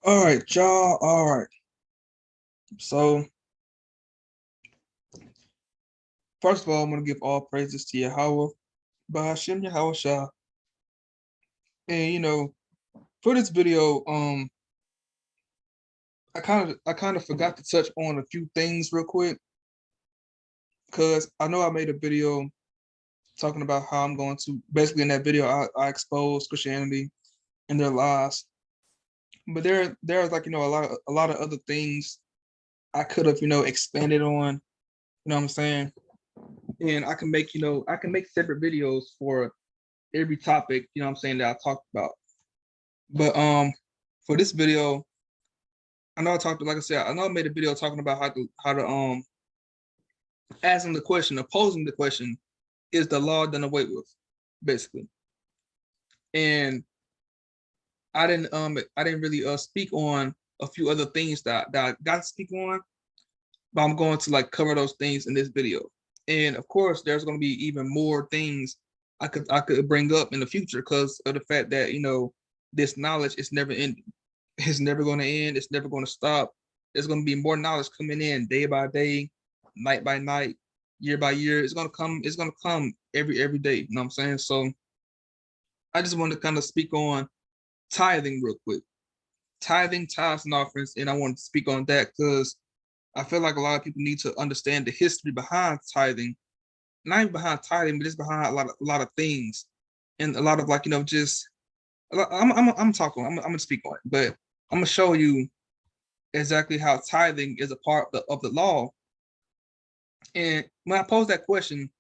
All right, y'all. All right. So, first of all, I'm gonna give all praises to Yahweh, Bahashim Yahweh Shah. And for this video, I kind of forgot to touch on a few things real quick because I know I made a video talking about how I'm going to basically in that video I expose Christianity and their lies. But there's like a lot of other things I could have expanded on. You know what I'm saying? And I can make separate videos for every topic, what I'm saying, that I talked about. But for this video, I know I talked, like I said, I know I made a video talking about how to asking the question, opposing the question, is the law done away with, basically. And I didn't really speak on a few other things that I got to speak on, but I'm going to like cover those things in this video. And of course, there's going to be even more things I could bring up in the future because of the fact that this knowledge is never ending. It's never going to end. It's never going to stop. There's going to be more knowledge coming in day by day, night by night, year by year. It's going to come. It's going to come every day. You know what I'm saying? So I just want to kind of speak on tithing real quick. Tithing, tithes, and offerings, and I want to speak on that because I feel like a lot of people need to understand the history behind tithing, not even behind tithing, but just behind a lot of things, and a lot of just I'm talking. I'm gonna speak on it, but I'm gonna show you exactly how tithing is a part of the law. And when I pose that question,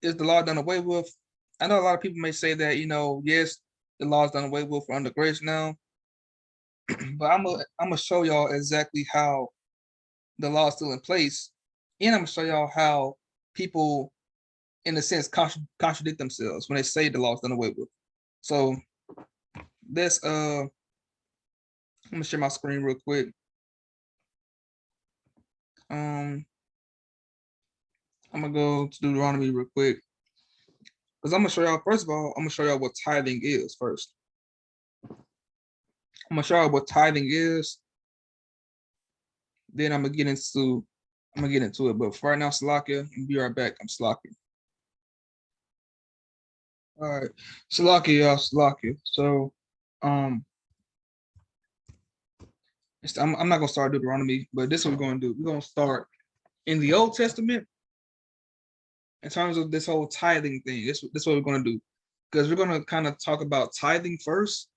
is the law done away with? I know a lot of people may say that yes, the law is done away with for under grace now, but I'm gonna show y'all exactly how the law is still in place, and I'm gonna show y'all how people, in a sense, contradict themselves when they say the law is done away with. So this I'm gonna share my screen real quick. I'm gonna go to Deuteronomy real quick because I'm gonna show y'all. First of all, I'm gonna show y'all what tithing is first. I'm gonna show y'all what tithing is. Then I'm gonna get into it. But for right now, Salakia, and be right back. I'm Salakia. All right, Salakia, y'all, Salakia. So, I'm not gonna start Deuteronomy, but this is what we're gonna do. We're gonna start in the Old Testament in terms of this whole tithing thing. This is what we're gonna do because we're gonna kind of talk about tithing first,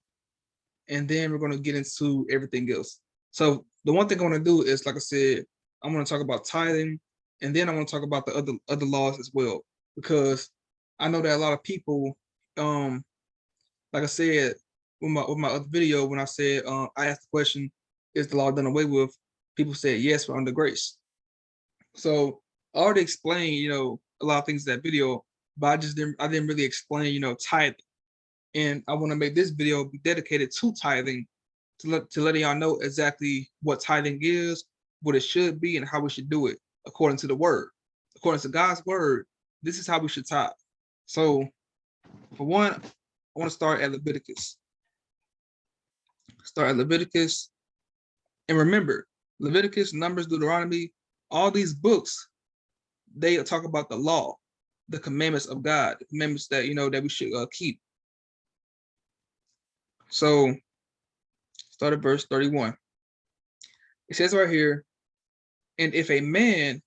and then we're gonna get into everything else. So the one thing I want to do is, like I said, I'm gonna talk about tithing, and then I want to talk about the other laws as well because I know that a lot of people, like I said with my other video, when I said I asked the question, is the law done away with? People said yes, we're under grace. So I already explained, a lot of things in that video, but I didn't really explain, tithing. And I want to make this video be dedicated to tithing to let y'all know exactly what tithing is, what it should be, and how we should do it according to the word. According to God's word, this is how we should tithe. So for one, I want to start at Leviticus. And remember, Leviticus, Numbers, Deuteronomy, all these books, they talk about the law, the commandments of God, the commandments that that we should keep. So start at verse 31. It says right here, and if a man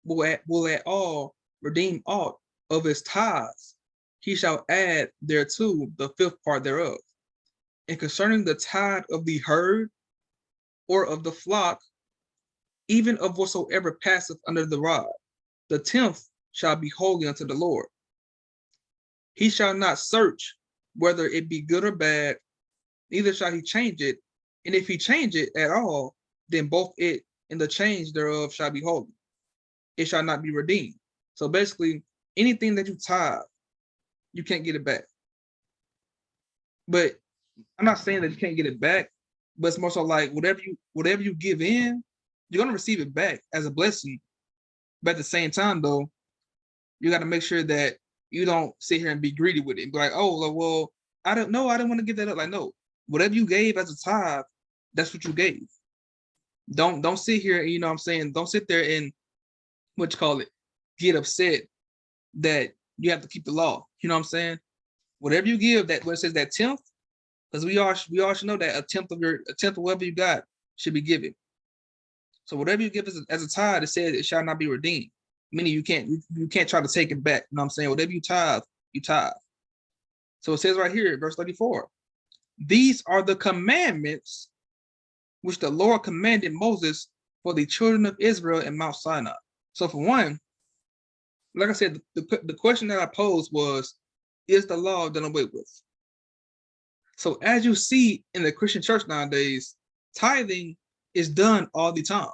will at all redeem aught of his tithes, he shall add thereto the fifth part thereof. And concerning the tithe of the herd or of the flock, even of whatsoever passeth under the rod, the tenth shall be holy unto the Lord. He shall not search whether it be good or bad, neither shall he change it. And if he change it at all, then both it and the change thereof shall be holy. It shall not be redeemed. So basically, anything that you tithe, you can't get it back. But I'm not saying that you can't get it back, but it's more so like whatever you give in, you're gonna receive it back as a blessing. But at the same time, though, you got to make sure that you don't sit here and be greedy with it and be like, oh, well, I didn't want to give that up. Like, no, whatever you gave as a tithe, That's what you gave. Don't sit here, you know what I'm saying? Don't sit there and get upset that you have to keep the law. You know what I'm saying? Whatever you give, that when it says that 10th, because we all should know that a tenth of whatever you got should be given. So whatever you give as a tithe, it says it shall not be redeemed. Meaning you can't try to take it back. You know what I'm saying? Whatever you tithe, you tithe. So it says right here, verse 34, these are the commandments which the Lord commanded Moses for the children of Israel in Mount Sinai. So for one, like I said, the question that I posed was, is the law done away with? So as you see in the Christian church nowadays, tithing is done all the time.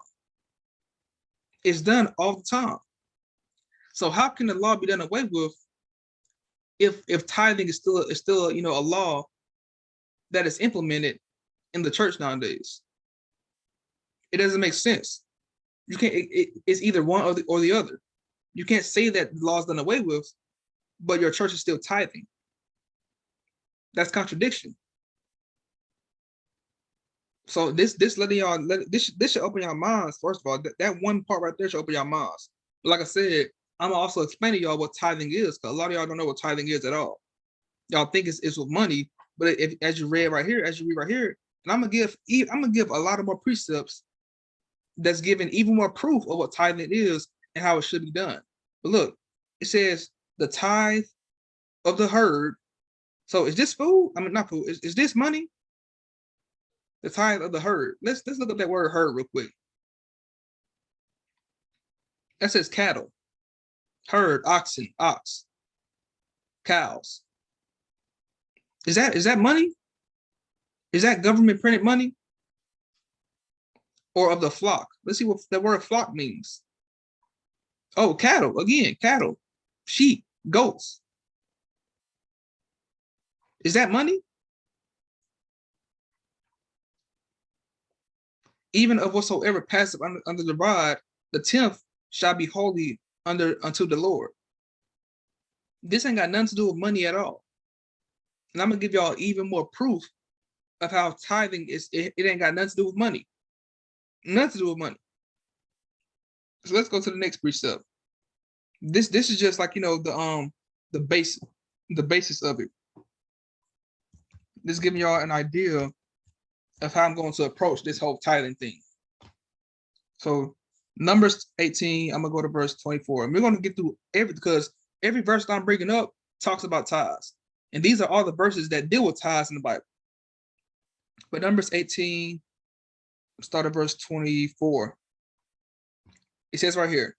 It's done all the time. So how can the law be done away with if tithing is still a law that is implemented in the church nowadays? It doesn't make sense. You can't. It's either one or the other. You can't say that the law is done away with, but your church is still tithing. That's contradiction. So this letting y'all this should open your minds. First of all, that one part right there should open your minds. But like I said, I'm also explaining to y'all what tithing is, because a lot of y'all don't know what tithing is at all. Y'all think it's with money, but as you read right here, and I'm gonna give a lot of more precepts that's giving even more proof of what tithing is and how it should be done. But look, it says the tithe of the herd. So is this food? I mean, not food. Is this money? The tithe of the herd. Let's look at that word herd real quick. That says cattle, herd, oxen, ox, cows. Is that money? Is that government printed money? Or of the flock? Let's see what the word flock means. Oh, cattle, again, cattle, sheep, goats. Is that money? Even of whatsoever passeth under the rod, the 10th shall be holy unto the Lord. This ain't got nothing to do with money at all. And I'm gonna give y'all even more proof of how tithing it ain't got nothing to do with money. Nothing to do with money. So let's go to the next precept. This is just like the basis of it. This is giving y'all an idea of how I'm going to approach this whole tithing thing. So Numbers 18, I'm gonna go to verse 24, and we're gonna get through because every verse that I'm bringing up talks about tithes, and these are all the verses that deal with tithes in the Bible. But Numbers 18, start at verse 24. It says right here,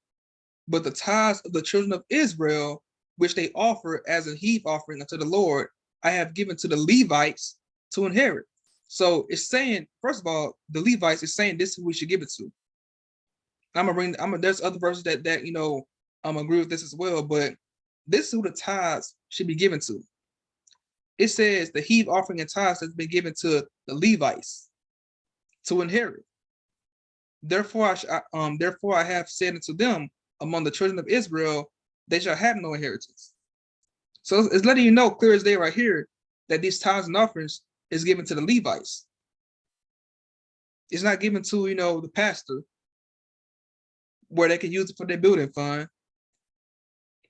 but the tithes of the children of Israel, which they offer as a heave offering unto the Lord, I have given to the Levites to inherit. So it's saying, first of all, the Levites is saying this is who we should give it to. There's other verses that agree with this as well, but this is who the tithes should be given to. It says the heave offering and tithes has been given to the Levites to inherit. Therefore I have said unto them, among the children of Israel, they shall have no inheritance. So it's letting you know clear as day right here that these tithes and offerings is given to the Levites. It's not given to the pastor, where they can use it for their building fund,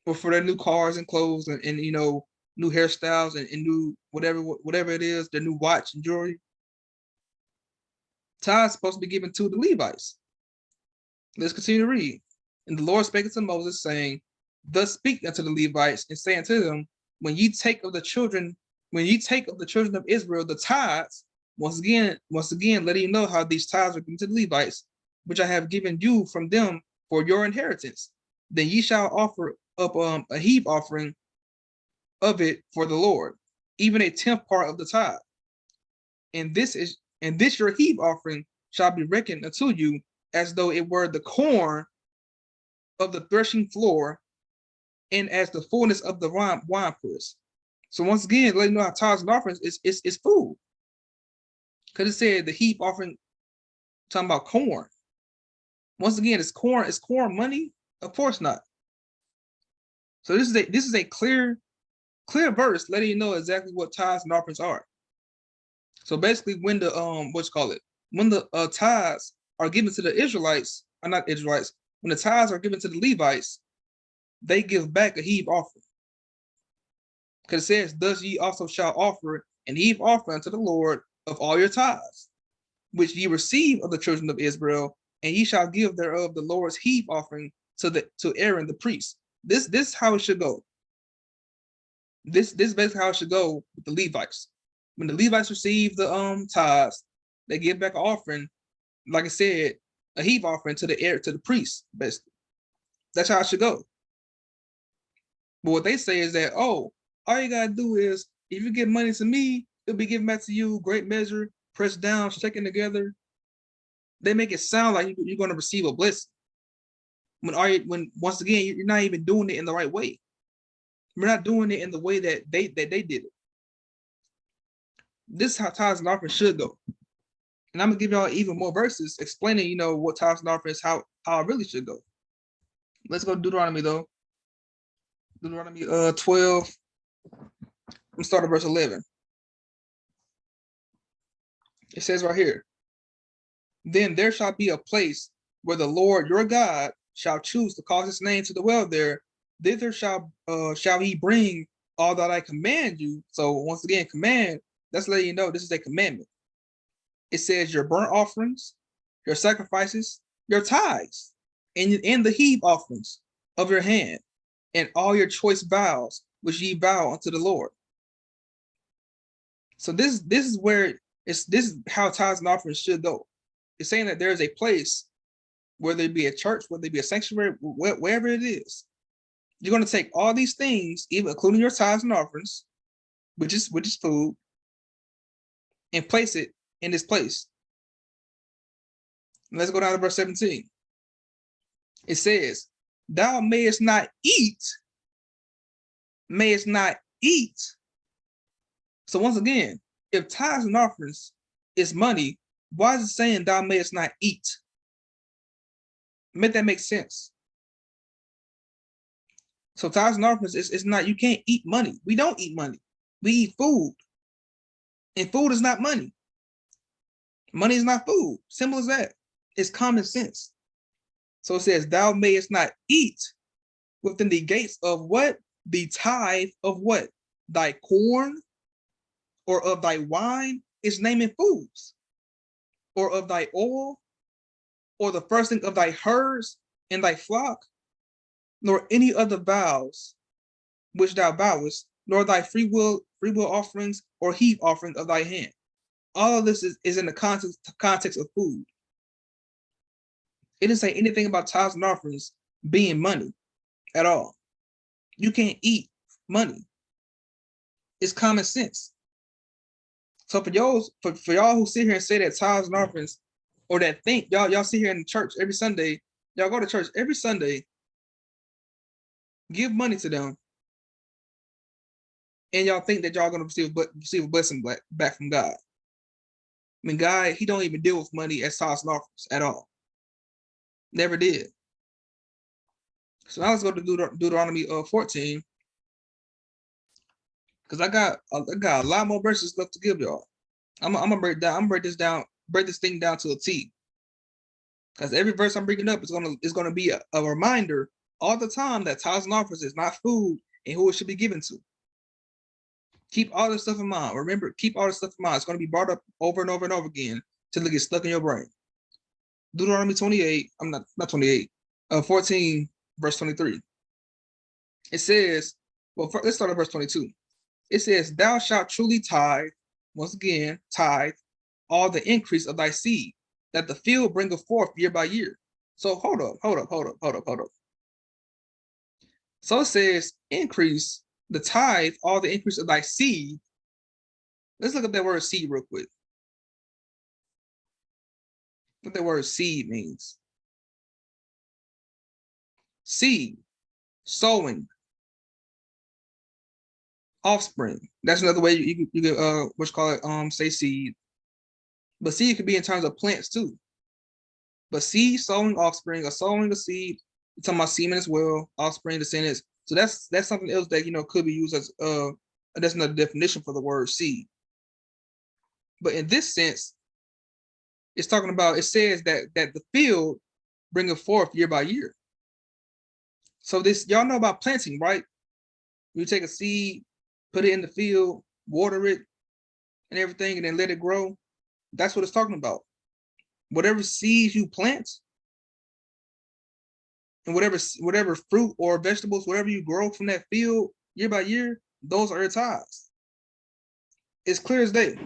or for their new cars and clothes and new hairstyles and new whatever it is, their new watch and jewelry. Tithes supposed to be given to the Levites. Let's continue to read. And the Lord spake unto Moses, saying, thus speak unto the Levites, and say unto them, when ye take of the children of Israel the tithes, once again, letting you know how these tithes are given to the Levites, which I have given you from them for your inheritance, then ye shall offer up a heave offering of it for the Lord, even a 10th part of the tithe. And this your heave offering shall be reckoned unto you as though it were the corn of the threshing floor, and as the fullness of the winepress. So once again, letting you know how tithes and offerings is food. Because it said the heave offering, talking about corn. Once again, is corn money? Of course not. So this is a clear verse letting you know exactly what tithes and offerings are. So basically, when the when the tithes are given to the Israelites, or not Israelites, when the tithes are given to the Levites, they give back a heave offering. Because it says, thus ye also shall offer an heave offering unto the Lord of all your tithes, which ye receive of the children of Israel, and ye shall give thereof the Lord's heave offering to Aaron the priest. This is how it should go. This is basically how it should go with the Levites. When the Levites receive the tithes, they give back an offering, like I said, a heave offering to the priest, basically. That's how it should go. But what they say is that, oh, all you gotta do is, if you give money to me, it'll be given back to you, great measure, pressed down, shaken together. They make it sound like you're going to receive a blessing. When once again, you're not even doing it in the right way. We're not doing it in the way that they did it. This is how tithes and offerings should go. And I'm gonna give y'all even more verses explaining, what tithes and offerings, how it really should go. Let's go to Deuteronomy though. Deuteronomy 12. Let's start at verse 11. It says right here, then there shall be a place where the Lord your God shall choose to cause his name to dwell there. Thither shall he bring all that I command you. So once again, command, that's letting you know this is a commandment. It says your burnt offerings, your sacrifices, your tithes, and the heave offerings of your hand, and all your choice vows which ye vow unto the Lord. So this is where this is how tithes and offerings should go. It's saying that there is a place, whether it be a church, whether it be a sanctuary, wherever it is, you're going to take all these things, even including your tithes and offerings, which is food, and place it in this place. Let's go down to verse 17. It says, thou mayest not eat. So once again, if tithes and offerings is money, why is it saying thou mayest not eat? Make that make sense. So tithes and offerings is not, you can't eat money. We don't eat money. We eat food. And food is not money. Money is not food. Simple as that. It's common sense. So it says, thou mayest not eat within the gates of what? The tithe of what? Thy corn or of thy wine, is naming foods, or of thy oil, or the firsting of thy herds and thy flock, nor any other vows which thou vowest, nor thy free will offerings or heave offering of thy hand. All of this is in the context of food. It didn't say anything about tithes and offerings being money at all. You can't eat money. It's common sense. So for y'all who sit here and say that tithes and offerings, or that think y'all sit here in the church every Sunday, y'all go to church every Sunday, give money to them, and y'all think that y'all gonna receive a blessing back from God. I mean, God, he don't even deal with money as tithes and offerings at all. Never did. So now let's go to Deuteronomy 14. Because I got a lot more verses left to give y'all. I'm gonna break this thing down to a T. Because every verse I'm bringing up is gonna be a reminder all the time that tithes and offerings is not food and who it should be given to. Keep all this stuff in mind. Remember, keep all this stuff in mind. It's gonna be brought up over and over and over again till it gets stuck in your brain. Deuteronomy 28. I'm not 28. 14 verse 23. It says, well, let's start at verse 22. It says, thou shalt truly tithe, once again, tithe, all the increase of thy seed, that the field bringeth forth year by year. So hold up. So it says, increase, the tithe, all the increase of thy seed. Let's look at that word seed real quick. What that word seed means. Seed, sowing, offspring. That's another way you could what's called say seed. But seed could be in terms of plants too. But seed, sowing, offspring, or sowing a seed, you're talking about semen as well, offspring, descendants. So that's something else that could be used as that's another definition for the word seed. But in this sense, It's talking about, it says that the field bringeth forth year by year. So this, y'all know about planting, right? You take a seed, put it in the field, water it and everything, and then let it grow. That's what it's talking about. Whatever seeds you plant, and whatever fruit or vegetables, whatever you grow from that field year by year, those are your tithes. It's clear as day.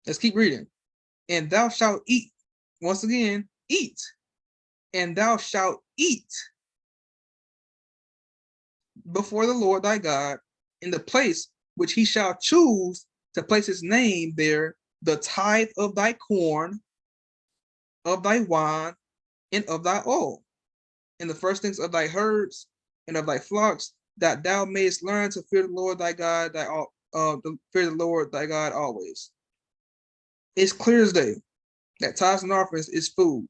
Let's keep reading. And thou shalt eat. Once again, eat. And thou shalt eat before the Lord thy God in the place which he shall choose to place his name there, the tithe of thy corn, of thy wine, and of thy oil, and the first things of thy herds and of thy flocks, that thou mayest learn to fear the Lord thy God, fear the Lord thy God always. It's clear as day that tithes and offerings is food.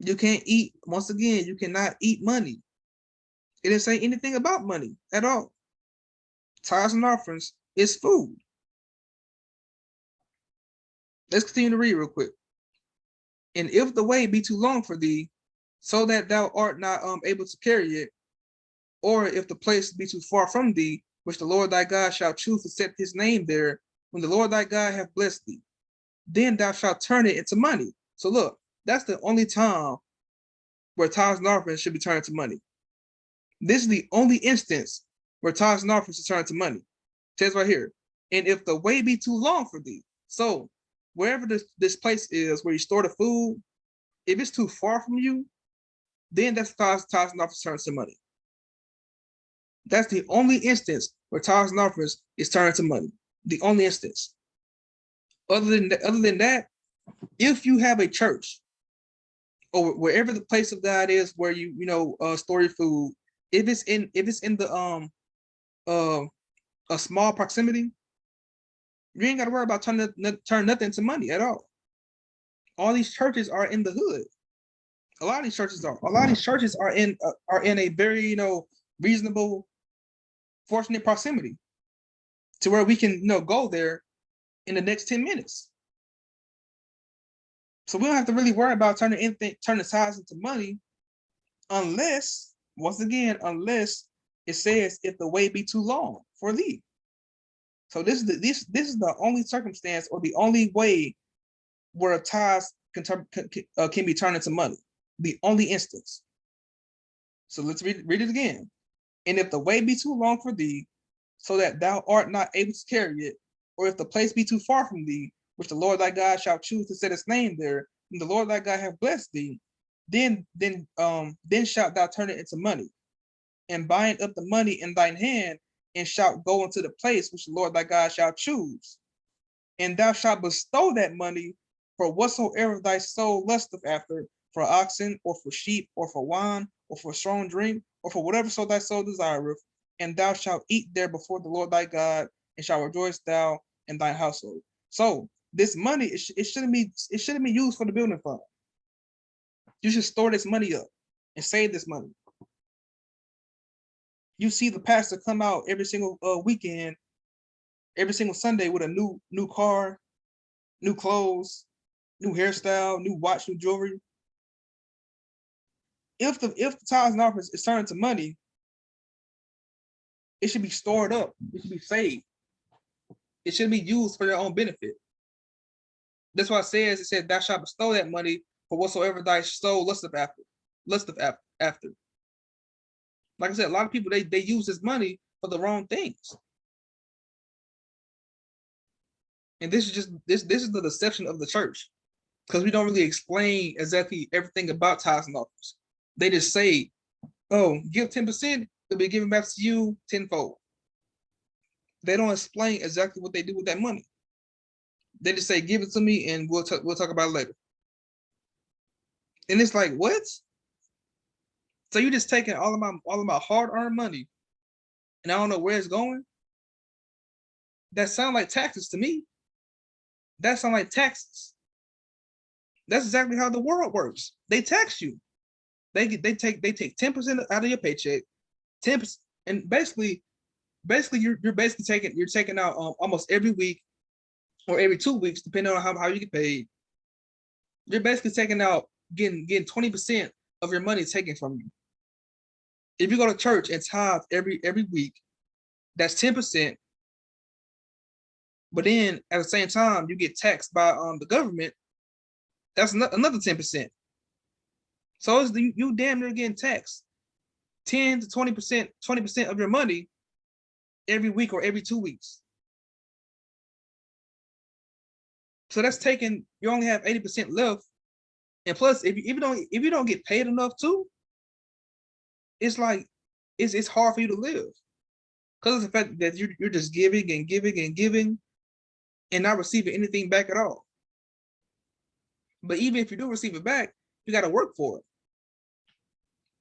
You can't eat, once again, you cannot eat money. It didn't say anything about money at all. Tithes and offerings is food. Let's continue to read real quick. And if the way be too long for thee, so that thou art not able to carry it, or if the place be too far from thee, which the Lord thy God shall choose to set his name there, when the Lord thy God hath blessed thee, then thou shalt turn it into money. So look, that's the only time where tithes and offerings should be turned to money. This is the only instance where tithes and offerings should turn to money. It says right here, and if the way be too long for thee. So wherever this place is where you store the food, if it's too far from you, then that's tithes and offerings turns to money. That's the only instance where tithes and offerings is turned to money. The only instance. Other than that, if you have a church or wherever the place of God is where you store your food, if it's in the a small proximity, you ain't got to worry about turn nothing to money at all. All these churches are in the hood. A lot of these churches are in a very reasonable, fortunate proximity to where we can go there in the next 10 minutes. So we don't have to really worry about turning tithes into money, unless, once again, unless it says if the way be too long for thee. So this is the only circumstance or the only way where a tithes can be turned into money. The only instance. So let's read it again. And if the way be too long for thee, so that thou art not able to carry it, or if the place be too far from thee, which the Lord thy God shall choose to set his name there, and the Lord thy God have blessed thee, then shalt thou turn it into money, and bind up the money in thine hand, and shalt go into the place which the Lord thy God shall choose. And thou shalt bestow that money for whatsoever thy soul lusteth after, for oxen, or for sheep, or for wine, or for strong drink, or for whatever so thy soul desireth, and thou shalt eat there before the Lord thy God, and shalt rejoice thou and thine household. So this money, it shouldn't be used for the building fund. You should store this money up and save this money. You see the pastor come out every single weekend, every single Sunday with a new car, new clothes, new hairstyle, new watch, new jewelry. If the tithes and offerings is turned to money, it should be stored up. It should be saved. It shouldn't be used for their own benefit. That's why it says, thou shalt bestow that money for whatsoever thy soul lusteth after. Like I said, a lot of people they use this money for the wrong things. And this is the deception of the church, because we don't really explain exactly everything about tithes and offerings. They just say, oh, give 10%, it'll be given back to you tenfold. They don't explain exactly what they do with that money. They just say, give it to me and we'll talk about it later. And it's like, what? So you're just taking all of my hard-earned money and I don't know where it's going? That sounds like taxes to me. That sounds like taxes. That's exactly how the world works. They tax you. They take 10% out of your paycheck, 10%, and basically you're taking out almost every week or every 2 weeks, depending on how you get paid, you're basically taking out, getting 20% of your money taken from you. If you go to church and tithe every week, that's 10%. But then at the same time, you get taxed by the government. That's another 10%. So it's you damn near getting taxed 10 to 20% of your money every week or every 2 weeks. So that's taking, you only have 80% left. And plus, if you don't get paid enough too, it's like it's hard for you to live, because of the fact that you're just giving and giving and giving and not receiving anything back at all. But even if you do receive it back, you got to work for it.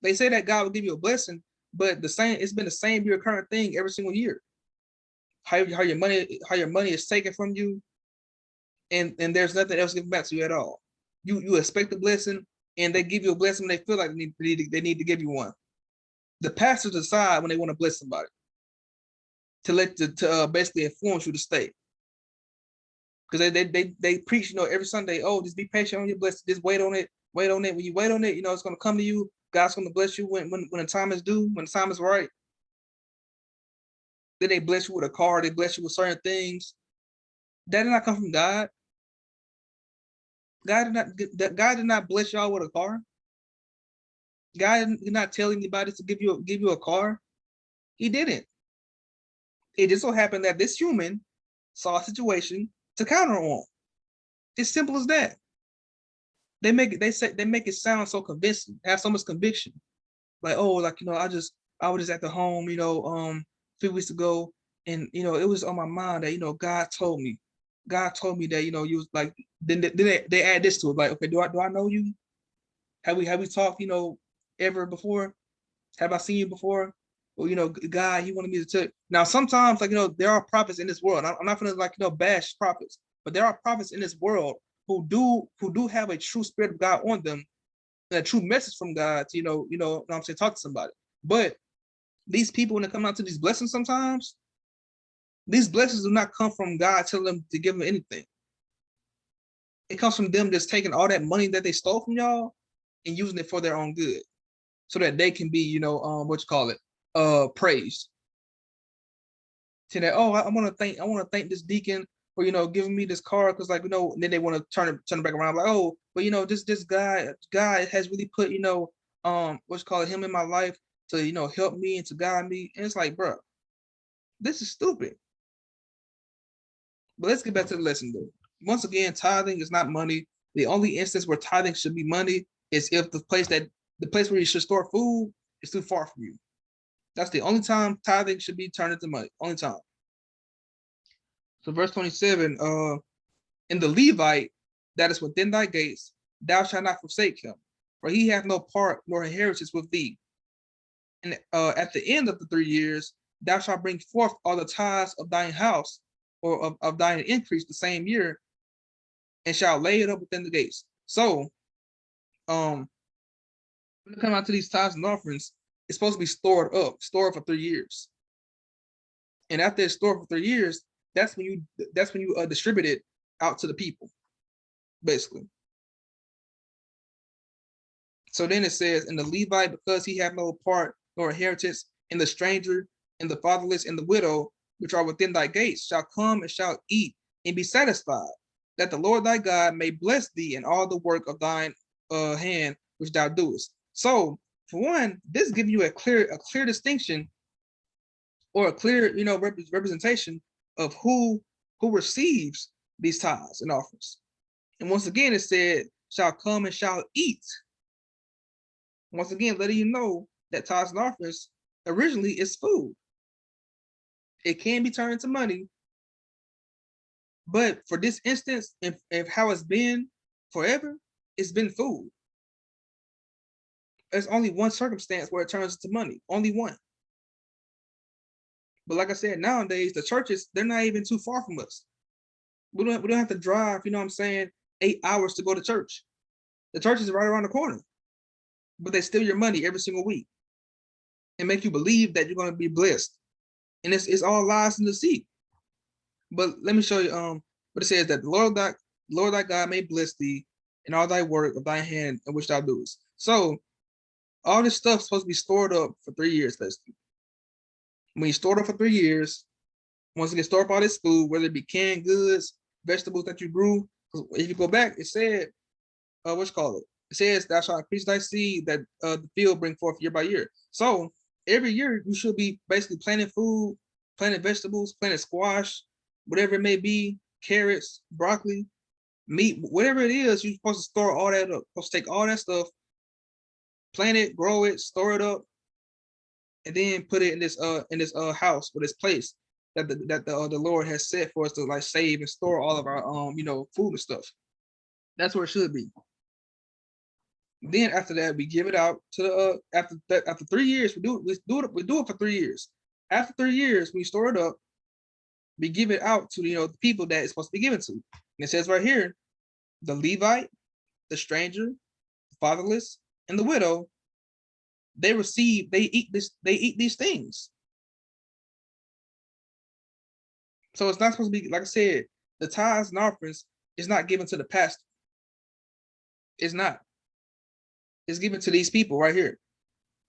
They say that God will give you a blessing, but it's been the same recurrent thing every single year. How your money is taken from you, and there's nothing else given back to you at all. You expect a blessing, and they give you a blessing when they feel like they need to give you one. The pastors decide when they want to bless somebody to basically influence you to stay, because they preach, every Sunday. Oh, just be patient on your blessing. Just wait on it. Wait on it. When you wait on it, it's going to come to you. God's going to bless you when the time is due, when the time is right. Then they bless you with a car. They bless you with certain things. That did not come from God. God did not bless y'all with a car. God did not tell anybody to give you a car. He didn't. It just so happened that this human saw a situation to counter on. It's simple as that. They make it sound so convincing, have so much conviction. Like, oh, like, I was just at the home, a few weeks ago, and it was on my mind that God told me that you was like. Then they add this to it, like, okay, do I know you? Have we talked ever before? Have I seen you before? Well, God, he wanted me to tell you. Now sometimes, like, there are prophets in this world. I'm not gonna, like, bash prophets, but there are prophets in this world who do have a true spirit of God on them, and a true message from God to what I'm saying, talk to somebody. But these people, when they come out to these blessings, sometimes these blessings do not come from God telling them to give them anything. It comes from them just taking all that money that they stole from y'all and using it for their own good, so that they can be, praised. To that, oh, I want to thank this deacon for giving me this car, because, like, then they want to turn it back around, like, oh, but this guy has really put him in my life to help me and to guide me. And it's like, bro, this is stupid. But let's get back to the lesson, though. Once again, tithing is not money. The only instance where tithing should be money is if the place where you should store food is too far from you. That's the only time tithing should be turned into money. Only time. So verse 27, in the Levite that is within thy gates, thou shalt not forsake him, for he hath no part nor inheritance with thee. And at the end of the 3 years, thou shalt bring forth all the tithes of thine house, or of thine increase the same year, and shall lay it up within the gates. So, when it comes out to these tithes and offerings, it's supposed to be stored for 3 years. And after it's stored for 3 years, that's when you distribute it out to the people, basically. So then it says, in the Levite, because he have no part nor inheritance, in the stranger, in the fatherless, and the widow, which are within thy gates, shall come and shall eat and be satisfied, that the Lord thy God may bless thee in all the work of thine hand which thou doest. So, for one, this gives you a clear distinction, or a clear representation of who receives these tithes and offerings. And once again, it said, shall come and shall eat. Once again, letting you know that tithes and offerings originally is food. It can be turned into money, but for this instance, if how it's been forever, it's been food. There's only one circumstance where it turns into money, only one. But like I said, nowadays the churches, they're not even too far from us. We don't have to drive, 8 hours to go to church. The church is right around the corner, but they steal your money every single week and make you believe that you're going to be blessed. And it's all lies and deceit. But let me show you But it says that the Lord thy God may bless thee in all thy work of thy hand in which thou doest. So all this stuff's supposed to be stored up for 3 years, basically. When you store it up for 3 years, once you get stored up all this food, whether it be canned goods, vegetables that you grew, if you go back, it said, what's called it? It says, thou shalt increase thy seed that the field bring forth year by year. So every year you should be basically planting food, planting vegetables, planting squash, whatever it may be, carrots, broccoli, meat, whatever it is, you're supposed to store all that up. Supposed to take all that stuff, plant it, grow it, store it up, and then put it in this house or this place that the Lord has set for us to like save and store all of our food and stuff. That's where it should be. Then after that, we give it out to the after 3 years, we do it for 3 years. After 3 years, we store it up, we give it out to the people that it's supposed to be given to. And it says right here, the Levite, the stranger, the fatherless, and the widow, they eat these things. So it's not supposed to be, like I said, the tithes and offerings is not given to the pastor. It's not. It's given to these people right here.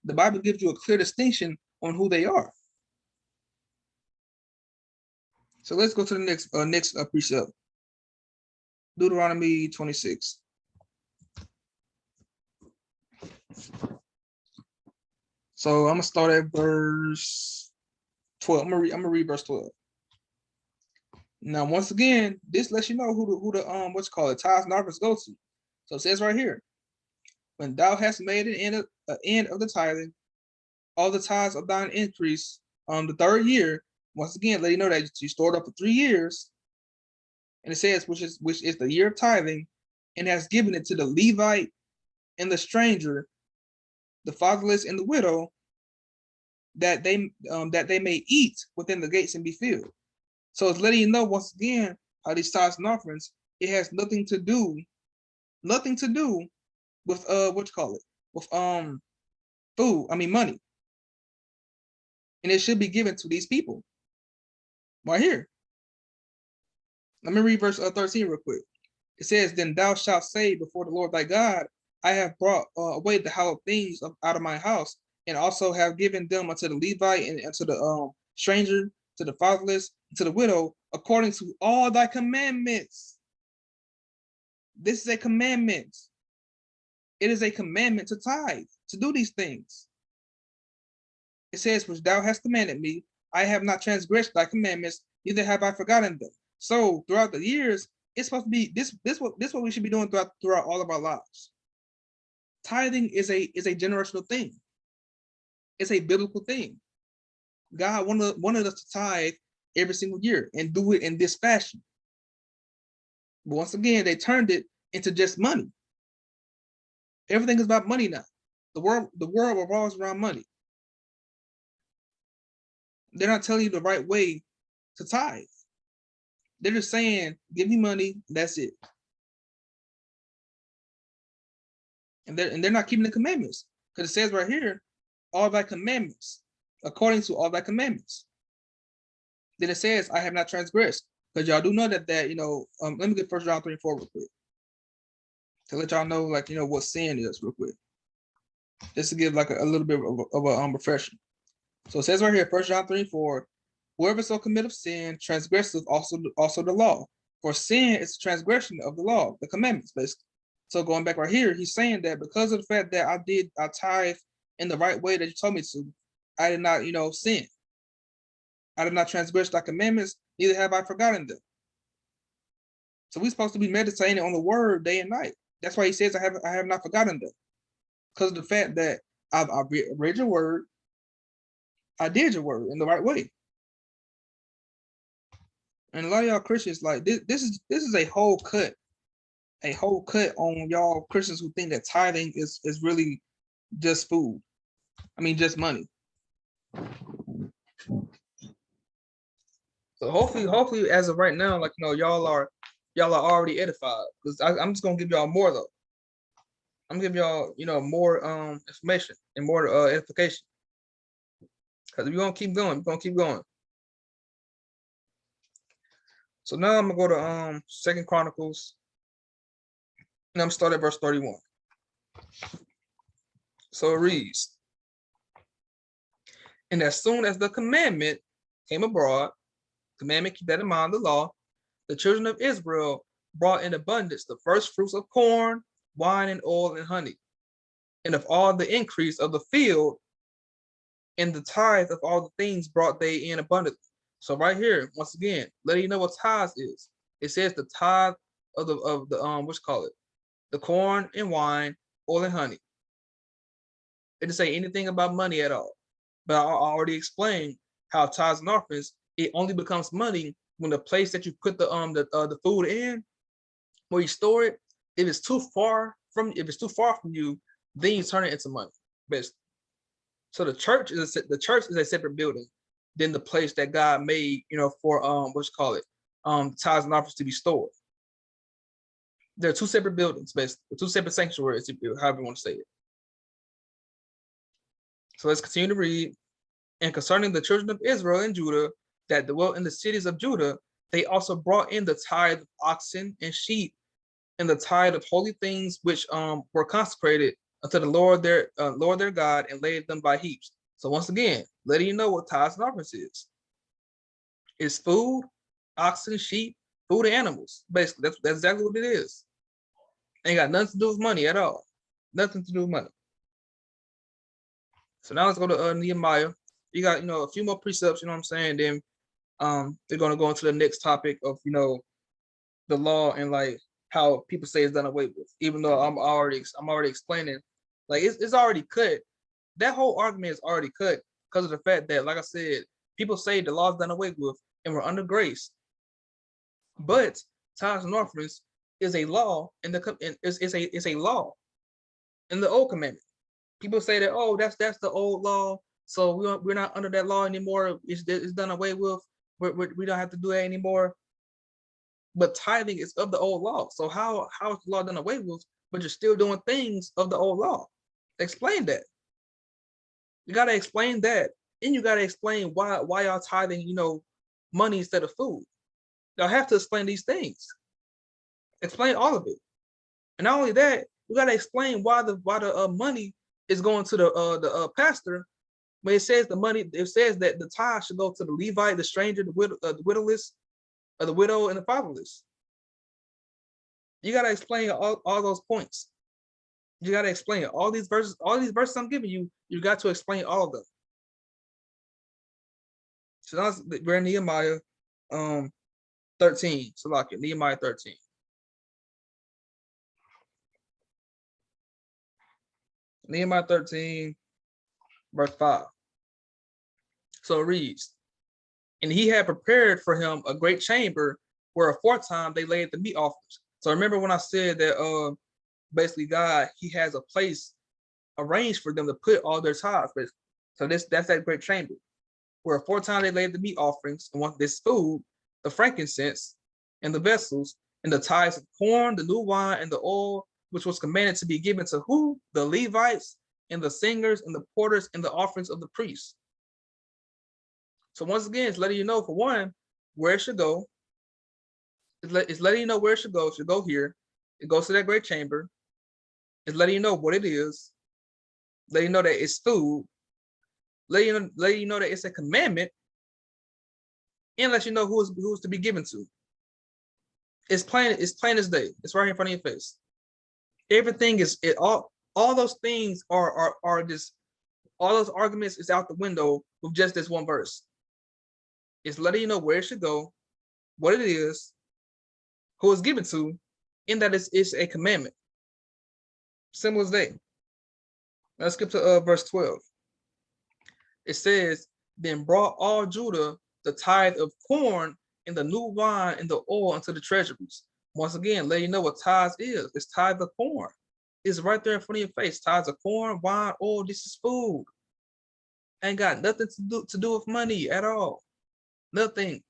The Bible gives you a clear distinction on who they are. So let's go to the next precept. Deuteronomy 26. So I'm gonna start at verse 12. I'm gonna read verse 12. Now, once again, this lets you know who the what's called tithes and offerings go to. So it says right here, when thou hast made an end of the tithing, all the tithes of thine increase the 3rd year. Once again, let you know that you stored up for 3 years, and it says which is the year of tithing, and has given it to the Levite and the stranger, the fatherless and the widow, that they may eat within the gates and be filled. So it's letting you know once again how these tithes and offerings, it has nothing to do with with food. I mean money, and it should be given to these people right here. Let me read verse 13 real quick. It says, then thou shalt say before the Lord thy God, I have brought away the hallowed things out of my house, and also have given them unto the Levite and unto the stranger, to the fatherless, and to the widow, according to all thy commandments. This is a commandment. It is a commandment to tithe, to do these things. It says, which thou hast commanded me, I have not transgressed thy commandments, neither have I forgotten them. So throughout the years, it's supposed to be this what we should be doing throughout all of our lives. Tithing is a generational thing. It's a biblical thing. God wanted us to tithe every single year and do it in this fashion. But once again, they turned it into just money. Everything is about money now. The world revolves around money. They're not telling you the right way to tithe. They're just saying, give me money, that's it. And they're not keeping the commandments. Because it says right here, all thy commandments, according to all thy commandments. Then it says, I have not transgressed. Because y'all do know that let me get 1 John 3 and 4 real quick. To let y'all know, what sin is real quick. Just to give like a little bit of a refresher. So it says right here, 1 John 3 and 4, whoever so committeth sin transgresseth also the law. For sin is transgression of the law, the commandments, basically. So going back right here, he's saying that because of the fact that I tithe in the right way that you told me to, I did not, sin. I did not transgress thy commandments, neither have I forgotten them. So we're supposed to be meditating on the word day and night. That's why he says I have not forgotten them. Because of the fact that I've read your word, I did your word in the right way. And a lot of y'all Christians, like this is a whole cut on y'all Christians who think that tithing is really just food. I mean, just money. So hopefully, as of right now, y'all are already edified. Because I'm just gonna give y'all more though. I'm gonna give y'all more information and more edification. Because we're gonna keep going. So now I'm gonna go to Second Chronicles, and I'm gonna start at verse 31. So it reads, and as soon as the commandment came abroad, commandment, keep that in mind, the law, the children of Israel brought in abundance the first fruits of corn, wine, and oil, and honey, and of all the increase of the field, and the tithe of all the things brought they in abundantly. So right here, once again, letting you know what tithe is. It says the tithe of the what you call it, the corn and wine, oil and honey. It didn't say anything about money at all. But I already explained how tithes and offerings, it only becomes money when the place that you put the food in, where you store it, if it's too far from you, then you turn it into money. Basically. So the church is a separate building than the place that God made, for what you call it, tithes and offerings to be stored. There are two separate buildings, basically, two separate sanctuaries, however you want to say it. So let's continue to read. And concerning the children of Israel and Judah that dwelt in the cities of Judah, they also brought in the tithe of oxen and sheep, and the tithe of holy things which were consecrated unto the Lord their God, and laid them by heaps. So once again, letting you know what tithes and offerings is. It's food, oxen, sheep, food, and animals. Basically, that's exactly what it is. Ain't got nothing to do with money at all. Nothing to do with money. So now let's go to Nehemiah. You got, a few more precepts, you know what I'm saying? Then they're gonna go into the next topic of, the law and like how people say it's done away with. Even though I'm already explaining, like it's already cut. That whole argument is already cut because of the fact that, like I said, people say the law is done away with and we're under grace. But tithes and offerings is a law it's a law in the old commandment. People say that, oh, that's the old law, so we're not under that law anymore. It's done away with. We don't have to do that anymore. But tithing is of the old law. So how is the law done away with, but you're still doing things of the old law? Explain that. You gotta explain that, and you gotta explain why y'all tithing, money instead of food. Y'all have to explain these things. Explain all of it, and not only that, you gotta explain why the money is going to the pastor. When it says it says that the tithe should go to the Levite, the stranger, the widowless, or the widow and the fatherless. You gotta explain all those points. You gotta explain all these verses I'm giving you. You got to explain all of them. So now we're in Nehemiah 13. So like Nehemiah 13. Nehemiah 13, verse 5. So it reads, and he had prepared for him a great chamber where aforetime they laid the meat offerings. So remember when I said that basically God, he has a place arranged for them to put all their tithes. So that's that great chamber where aforetime they laid the meat offerings and want this food, the frankincense, and the vessels, and the tithes of corn, the new wine, and the oil, which was commanded to be given to who? The Levites, and the singers, and the porters, and the offerings of the priests. So once again, it's letting you know, for one, where it should go. It's letting you know where it should go. It should go here. It goes to that great chamber. It's letting you know what it is. Letting you know that it's food. Letting you know that it's a commandment. And let you know who's to be given to. It's plain as day. It's right in front of your face. Everything is all those things are just, all those arguments is out the window with just this one verse. It's letting you know where it should go, what it is, who it's given to, and that it's a commandment. Simple as day. Let's skip to verse 12. It says, then brought all Judah the tithe of corn and the new wine and the oil into the treasuries. Once again, let you know what tithes is. It's tithe of corn. It's right there in front of your face. Tithes of corn, wine, oil. This is food. Ain't got nothing to do with money at all. Nothing.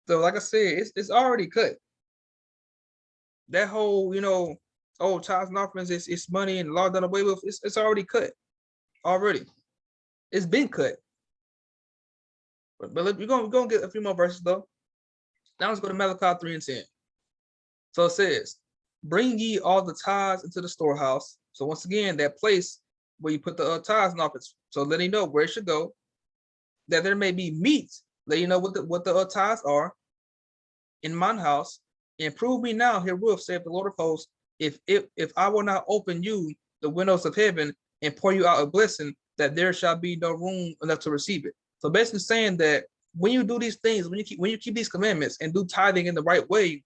So like I said, it's already cut. That whole, tithes and offerings, it's money and law done away with. It's already cut. Already. It's been cut. But we're gonna get a few more verses though. Now let's go to Malachi 3 and 10. So it says, bring ye all the tithes into the storehouse. So once again, that place where you put the tithes in office. So letting you know where it should go, that there may be meat, let you know what the tithes are in mine house, and prove me now herewith, saith the Lord of hosts, if I will not open you the windows of heaven and pour you out a blessing, that there shall be no room enough to receive it. So basically saying that when you do these things, when you keep these commandments and do tithing in the right way,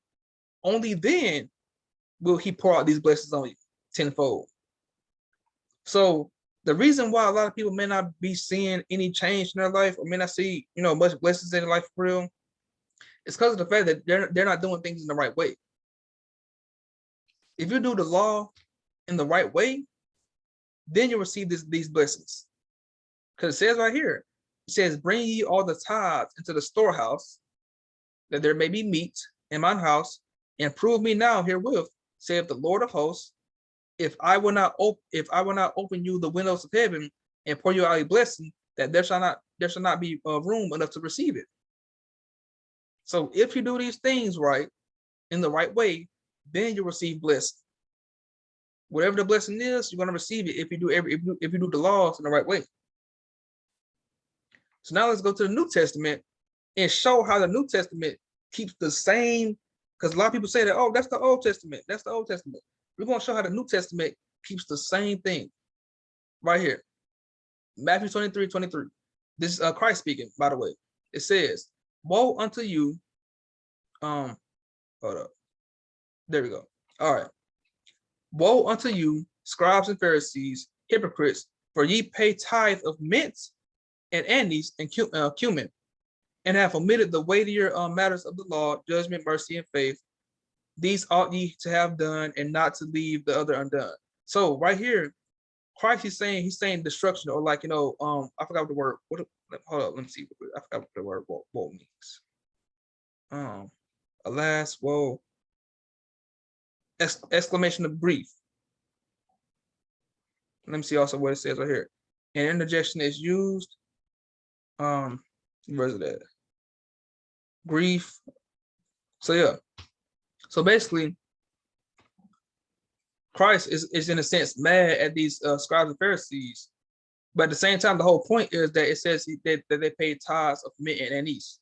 only then will he pour out these blessings on you tenfold. So the reason why a lot of people may not be seeing any change in their life, or may not see, much blessings in their life for real, it's because of the fact that they're not doing things in the right way. If you do the law in the right way, then you'll receive these blessings. Because it says right here, it says, bring ye all the tithes into the storehouse, that there may be meat in mine house, and prove me now herewith, saith the Lord of hosts, if I will not open you the windows of heaven and pour you out a blessing, that there shall not be room enough to receive it. So if you do these things right, in the right way, then you'll receive blessing. Whatever the blessing is, you're going to receive it if you do the laws in the right way. So now let's go to the New Testament and show how the New Testament keeps the same, because a lot of people say that, oh, that's the Old Testament. That's the Old Testament. We're going to show how the New Testament keeps the same thing right here. Matthew 23:23. This is Christ speaking, by the way. It says, woe unto you. Hold up. There we go. All right. Woe unto you, scribes and Pharisees, hypocrites, for ye pay tithe of mint and anise and cumin, and have omitted the weightier matters of the law, judgment, mercy, and faith. These ought ye to have done, and not to leave the other undone. So right here, Christ he's saying destruction, or like, I forgot what the word. Hold up, let me see. I forgot what the word woe means. Alas, woe. Exclamation of grief. Let me see also what it says right here. An interjection is used. Where is it at? Grief. So yeah. So basically, Christ is in a sense mad at these scribes and Pharisees, but at the same time, the whole point is that it says that they paid tithes of mint and anise.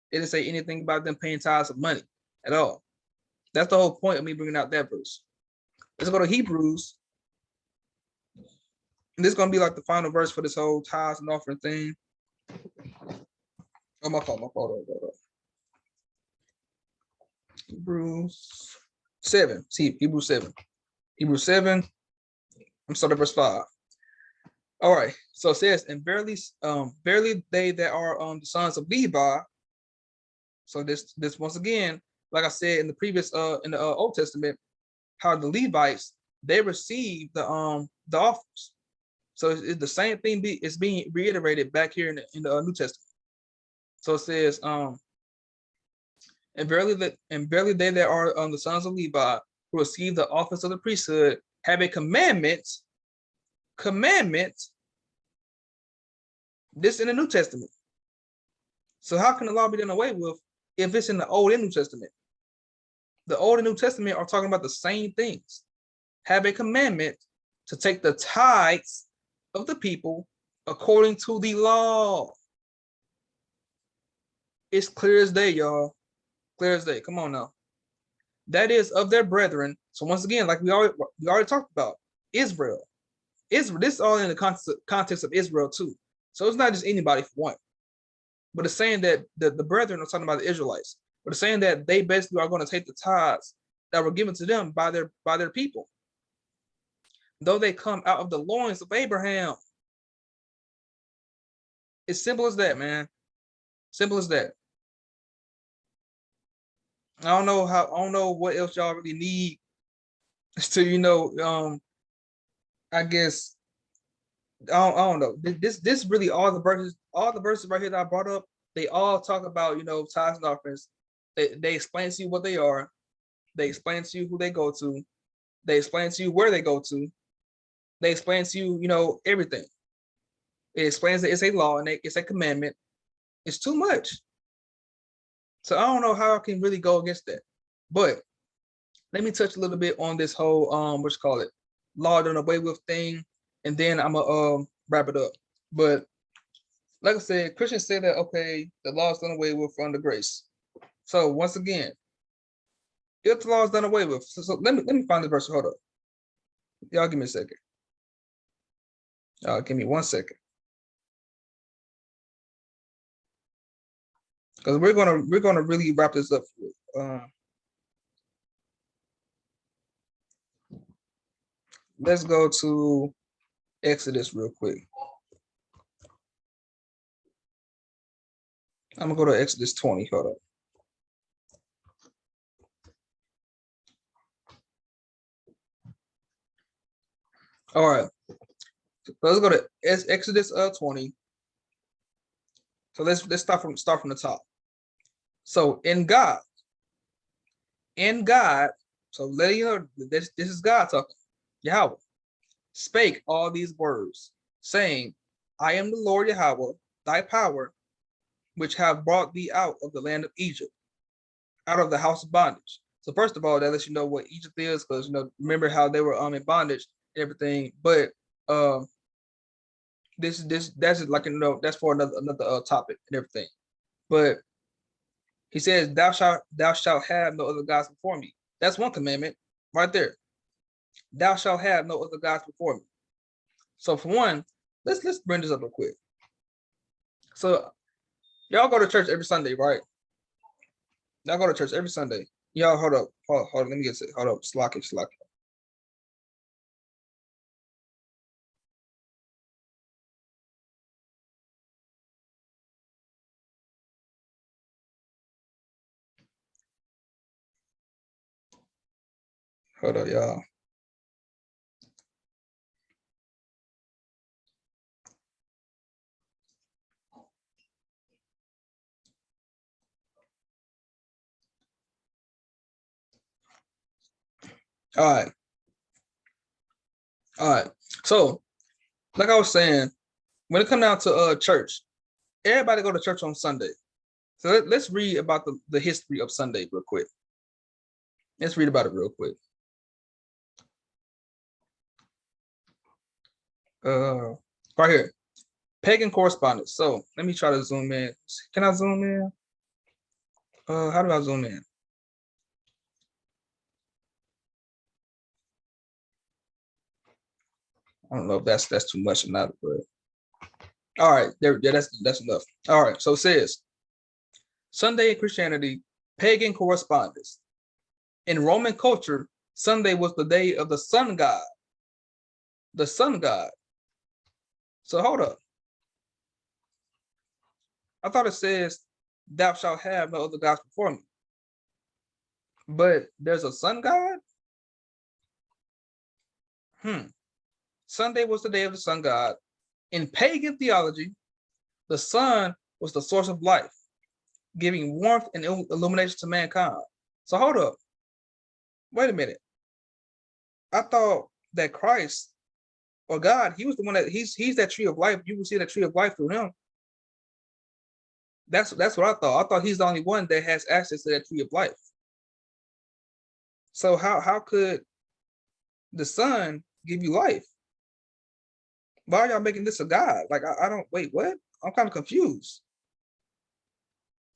It didn't say anything about them paying tithes of money at all. That's the whole point of me bringing out that verse. Let's go to Hebrews. And this is going to be like the final verse for this whole tithes and offering thing. Oh, my fault. Hebrews 7. See, Hebrews 7. Hebrews 7. I'm starting at verse 5. All right. So it says, and verily they that are the sons of Levi. So this once again, like I said in the previous in the Old Testament, how the Levites they received the offers. So it's the same thing is being reiterated back here in the New Testament. So it says, and verily they that are the sons of Levi who receive the office of the priesthood have a commandment. This in the New Testament. So how can the law be done away with if it's in the Old and New Testament? The Old and New Testament are talking about the same things. Have a commandment to take the tithes of the people according to the law. It's clear as day, y'all. Clear as day. Come on now. That is of their brethren. So once again, like we already talked about, Israel. This is all in the context of Israel too. So it's not just anybody for one. But it's saying that the brethren are talking about the Israelites. But it's saying that they basically are going to take the tithes that were given to them by their people. Though they come out of the loins of Abraham. It's simple as that, man. Simple as that. I don't know what else y'all really need to, I guess I don't know. This really all the verses right here that I brought up, they all talk about, tithes and offerings. They explain to you what they are. They explain to you who they go to. They explain to you where they go to. They explain to you, everything. It explains that it's a law and it's a commandment. It's too much. So I don't know how I can really go against that. But let me touch a little bit on this whole what's call it, law done away with thing, and then I'm gonna wrap it up. But like I said, Christians say that okay, the law is done away with under grace. So once again, if the law is done away with, so let me find the verse. Hold up, y'all give me a second. Give me 1 second, because we're gonna really wrap this up. Let's go to Exodus real quick. I'm gonna go to Exodus 20. Hold up. All right. So let's go to Exodus 20. So let's start from the top. So in God, so let you know this is God talking. Yahweh spake all these words, saying, I am the Lord Yahweh, thy power, which have brought thee out of the land of Egypt, out of the house of bondage. So first of all, that lets you know what Egypt is, because remember how they were in bondage and everything. But that's like that's for another topic and everything. But he says, thou shalt have no other gods before me. That's one commandment right there. Thou shalt have no other gods before me. So for one, let's bring this up real quick. So y'all go to church every Sunday, right? Y'all go to church every Sunday. Y'all hold up. Let me get it. Hold up. Slack it. Hold up, y'all. All right. So, like I was saying, when it comes down to church, everybody go to church on Sunday. So let's read about the history of Sunday real quick. Let's read about it real quick. Right here, pagan correspondence. So let me try to zoom in. Can I zoom in? How do I zoom in? I don't know if that's too much or not, but all right, there, yeah, that's enough. All right, so it says Sunday in Christianity, pagan correspondence. In Roman culture, Sunday was the day of the sun god. The sun god. So hold up. I thought it says, thou shalt have no other gods before me. But there's a sun god? Sunday was the day of the sun god. In pagan theology, the sun was the source of life, giving warmth and illumination to mankind. So hold up. Wait a minute. I thought that Christ or God, he was the one that he's that tree of life. You can see that tree of life through him. That's what I thought. I thought he's the only one that has access to that tree of life. So how could the sun give you life? Why are y'all making this a god? Like I don't wait, what? I'm kind of confused.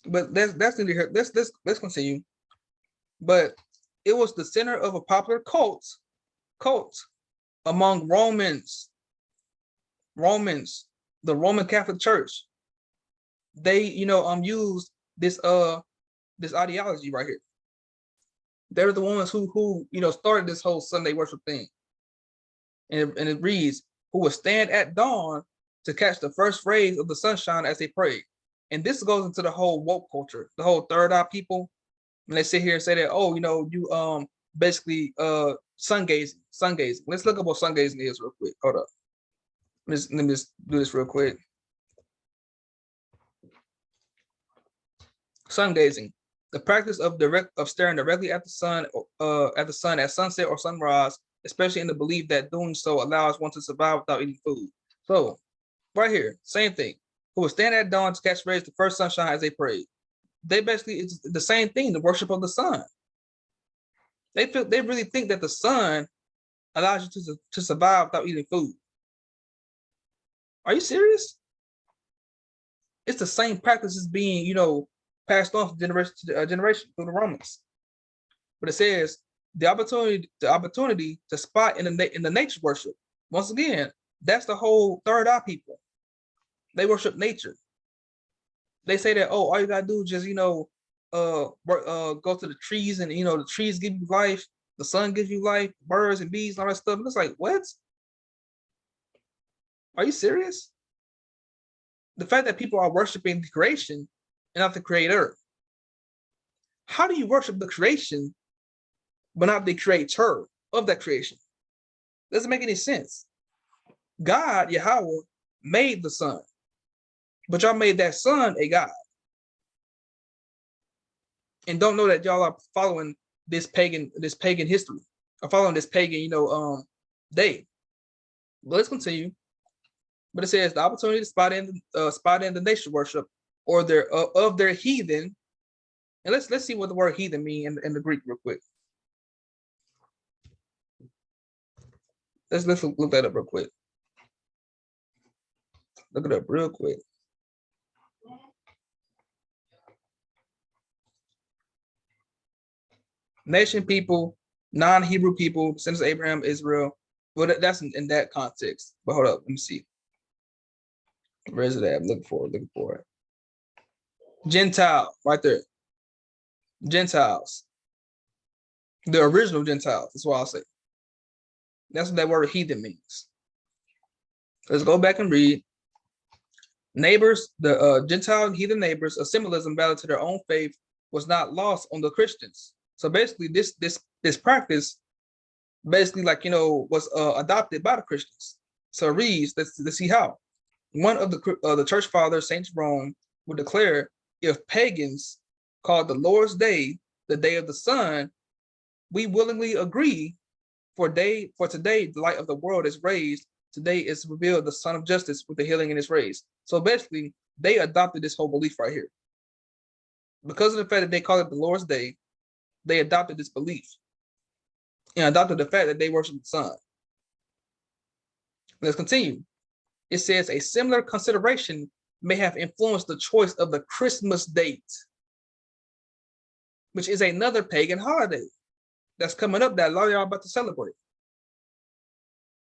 But that's neither here. Let's continue. But it was the center of a popular cult among Romans, the Roman Catholic Church. They, used this ideology right here. They're the ones who started this whole Sunday worship thing. And it reads, who would stand at dawn to catch the first rays of the sunshine as they prayed. And this goes into the whole woke culture, the whole third eye people. And they sit here and say that, oh, you basically sun gazing. Let's look up what sun gazing is real quick. Hold up. Let me just do this real quick. Sun gazing, the practice of staring directly at the sun at sunset or sunrise, especially in the belief that doing so allows one to survive without eating food. So right here, same thing. who would stand at dawn to catch rays the first sunshine as they prayed. They basically, it's the same thing, the worship of the sun. They really think that the sun allows you to survive without eating food. Are you serious? It's the same practices being, passed on from generation to generation through the Romans. But it says the opportunity to spot in the nature worship. Once again, that's the whole third eye people. They worship nature. They say that, oh, all you gotta do is just, go to the trees, and the trees give you life, the sun gives you life, birds and bees and all that stuff. And it's like, what? Are you serious? The fact that people are worshiping the creation and not the creator. How do you worship the creation but not the creator of that creation? Doesn't make any sense. God, Yahweh, made the sun, but y'all made that sun a god, and don't know that y'all are following this pagan history, or following this pagan, day. But let's continue. But it says the opportunity to spot in the nature worship or of their heathen. And let's see what the word heathen mean in the Greek real quick. Let's look that up real quick. Look it up real quick. Nation, people, non-Hebrew people, descendants of Abraham, Israel. Well, that's in that context. But hold up, let me see. Where is it at? I'm looking for it. Gentile, right there. Gentiles. The original Gentiles, that's what I'll say. That's what that word heathen means. Let's go back and read. Neighbors, the Gentile and heathen neighbors, a symbolism valid to their own faith, was not lost on the Christians. So basically, this practice, basically, was adopted by the Christians. So it reads, let's see how. One of the church fathers, Saint Jerome, would declare, if pagans called the Lord's Day the day of the sun, we willingly agree. For today, the light of the world is raised. Today is revealed the Son of Justice with the healing in his rays. So basically, they adopted this whole belief right here. Because of the fact that they call it the Lord's Day, they adopted this belief and adopted the fact that they worship the sun. Let's continue. It says a similar consideration may have influenced the choice of the Christmas date, which is another pagan holiday that's coming up that a lot of y'all are about to celebrate.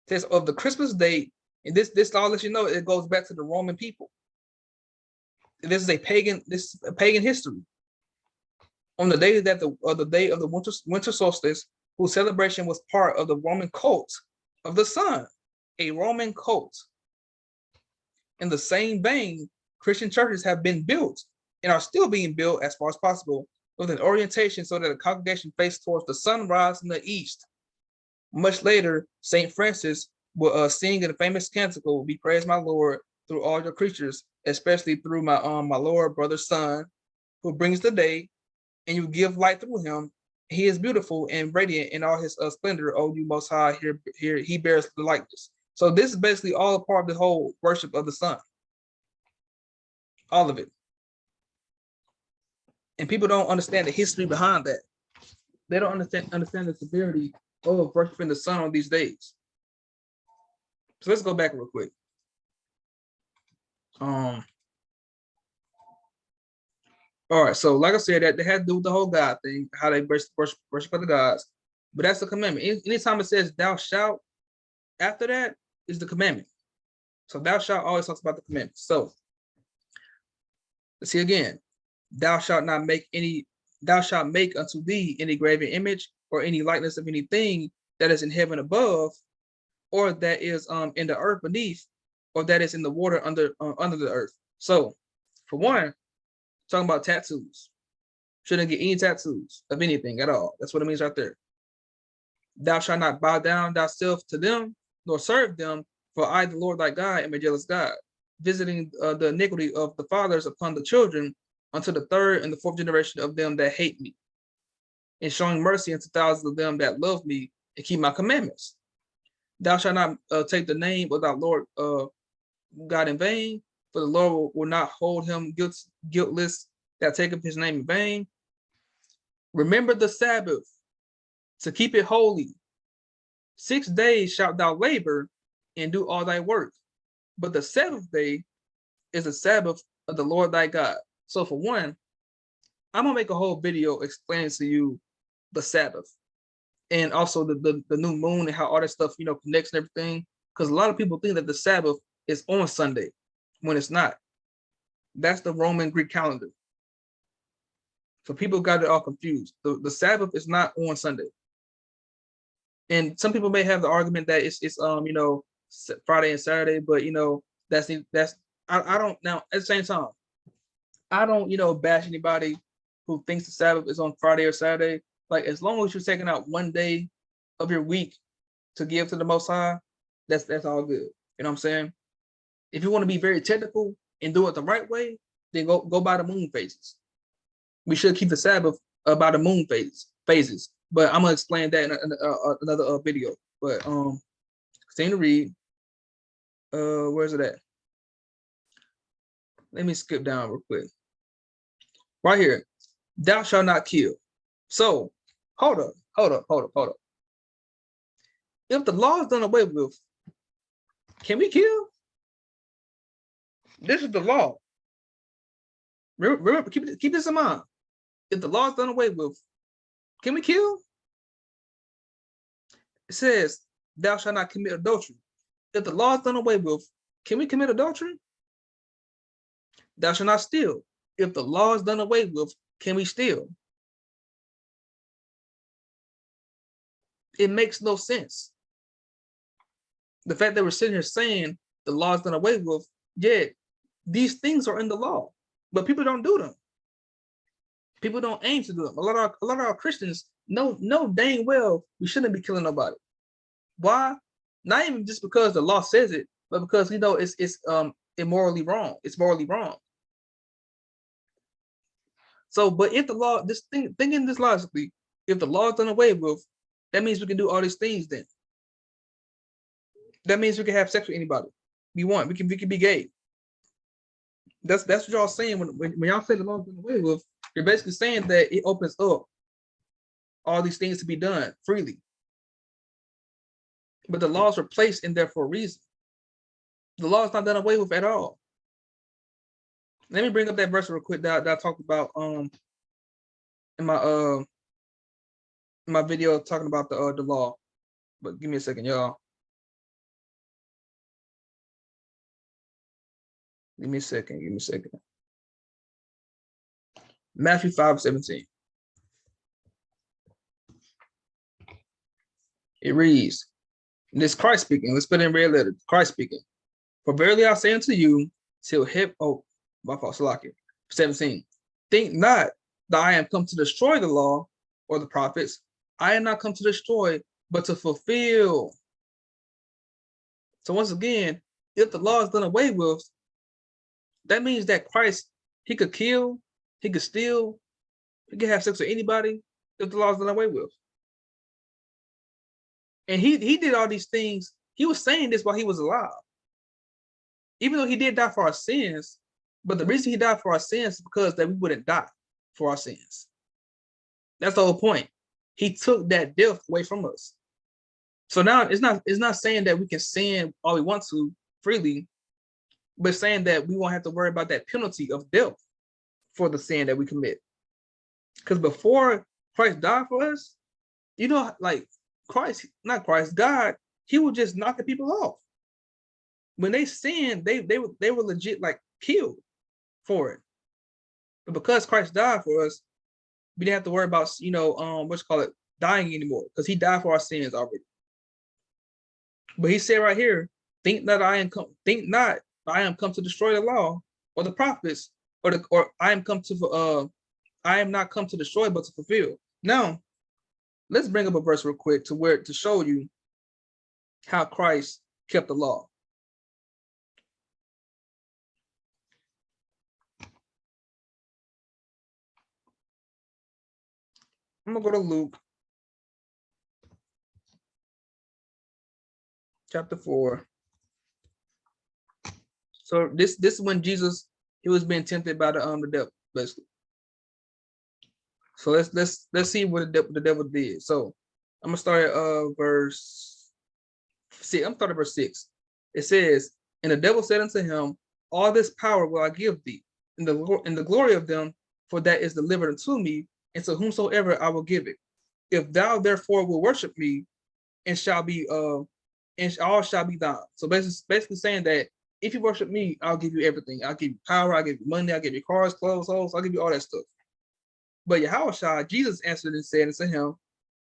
It says of the Christmas date, and this all lets you know it goes back to the Roman people. This is pagan history. On the day that the day of the winter solstice, whose celebration was part of the Roman cult of the sun, a Roman cult. In the same vein, Christian churches have been built and are still being built as far as possible with an orientation so that the congregation faced towards the sunrise in the east. Much later, St. Francis will sing in the famous canticle, "Be praised, my Lord, through all your creatures, especially through my Lord, brother, sun, who brings the day, and you give light through him. He is beautiful and radiant in all his splendor. Oh, you most high, here he bears the likeness." So this is basically all a part of the whole worship of the sun. All of it. And people don't understand the history behind that. They don't understand the severity of worshiping the sun on these days. So let's go back real quick. All right, so like I said, that they had to do with the whole God thing, how they worship other gods. But that's the commandment. Anytime it says thou shalt, after that is the commandment. So thou shalt always talks about the commandments. So let's see again. Thou shalt make unto thee any graven image or any likeness of anything that is in heaven above, or that is in the earth beneath, or that is in the water under the earth. So for one, talking about tattoos. Shouldn't get any tattoos of anything at all. That's what it means right there. Thou shalt not bow down thyself to them, nor serve them, for I, the Lord thy God, am a jealous God, visiting the iniquity of the fathers upon the children, unto the third and the fourth generation of them that hate me, and showing mercy unto thousands of them that love me and keep my commandments. Thou shalt not take the name of thy Lord God in vain, for the Lord will not hold him guiltless that taketh his name in vain. Remember the Sabbath, to keep it holy. 6 days shalt thou labor and do all thy work, but the seventh day is the Sabbath of the Lord thy God. So for one, I'm gonna make a whole video explaining to you the Sabbath and also the new moon and how all that stuff, you know, connects and everything. Because a lot of people think that the Sabbath is on Sunday when it's not. That's the Roman Greek calendar. So people got it all confused. The Sabbath is not on Sunday. And some people may have the argument that it's you know, Friday and Saturday, but you know, I don't, now at the same time, I don't, you know, bash anybody who thinks the Sabbath is on Friday or Saturday. Like, as long as you're taking out one day of your week to give to the Most High, that's all good. You know what I'm saying? If you want to be very technical and do it the right way, then go by the moon phases. We should keep the Sabbath by the moon phases. But I'm gonna explain that in another video. But continue to read. Where's it at? Let me skip down real quick. Right here, thou shalt not kill. So hold up. If the law is done away with, can we kill? This is the law. Remember, keep this in mind. If the law is done away with, can we kill? It says, thou shalt not commit adultery. If the law is done away with, can we commit adultery? Thou shalt not steal. If the law is done away with, can we steal? It makes no sense. The fact that we're sitting here saying the law is done away with, yeah, these things are in the law, but people don't do them. People don't aim to do them. A lot of our Christians know dang well we shouldn't be killing nobody. Why? Not even just because the law says it, but because, you know, it's immorally wrong. It's morally wrong. So, but if the law, thinking this logically, if the law is done away with, that means we can do all these things. Then that means we can have sex with anybody we want. We can be gay. That's what y'all saying when y'all say the law is done away with. You're basically saying that it opens up all these things to be done freely. But the laws were placed in there for a reason. The law is not done away with at all. Let me bring up that verse real quick that I talked about in my video talking about the law. But give me a second, y'all. Give me a second. Matthew 5:17. It reads, and this Christ speaking. Let's put it in red letter. Christ speaking. For verily I say unto you, till hip. Oh, my fault. Salaki. 17. Think not that I am come to destroy the law or the prophets. I am not come to destroy, but to fulfill. So once again, if the law is done away with, that means that Christ, he could kill, he could steal, he could have sex with anybody if the law is done away with. And he did all these things. He was saying this while he was alive. Even though he did die for our sins, but the reason he died for our sins is because that we wouldn't die for our sins. That's the whole point. He took that death away from us. So now it's not saying that we can sin all we want to freely, but saying that we won't have to worry about that penalty of death for the sin that we commit. Because before Christ died for us, you know, like God, he would just knock the people off. When they sinned, they were legit like killed for it. But because Christ died for us, we didn't have to worry about, you know, dying anymore, because he died for our sins already. But he said right here, think not I am come to destroy the law or the prophets, or I am not come to destroy but to fulfill. Now, let's bring up a verse real quick to show you how Christ kept the law. I'm gonna go to Luke chapter 4. So this is when Jesus, he was being tempted by the devil, basically. So let's see what the devil did. So I'm gonna start at verse 6. I'm starting at verse 6. It says, and the devil said unto him, all this power will I give thee, in the glory of them, for that is delivered unto me, and to whomsoever I will give it. If thou therefore will worship me, and shall be and all shall be thine. So basically saying that if you worship me, I'll give you everything. I'll give you power, I'll give you money, I'll give you cars, clothes, homes, I'll give you all that stuff. But Yahushua, Jesus answered and said unto him,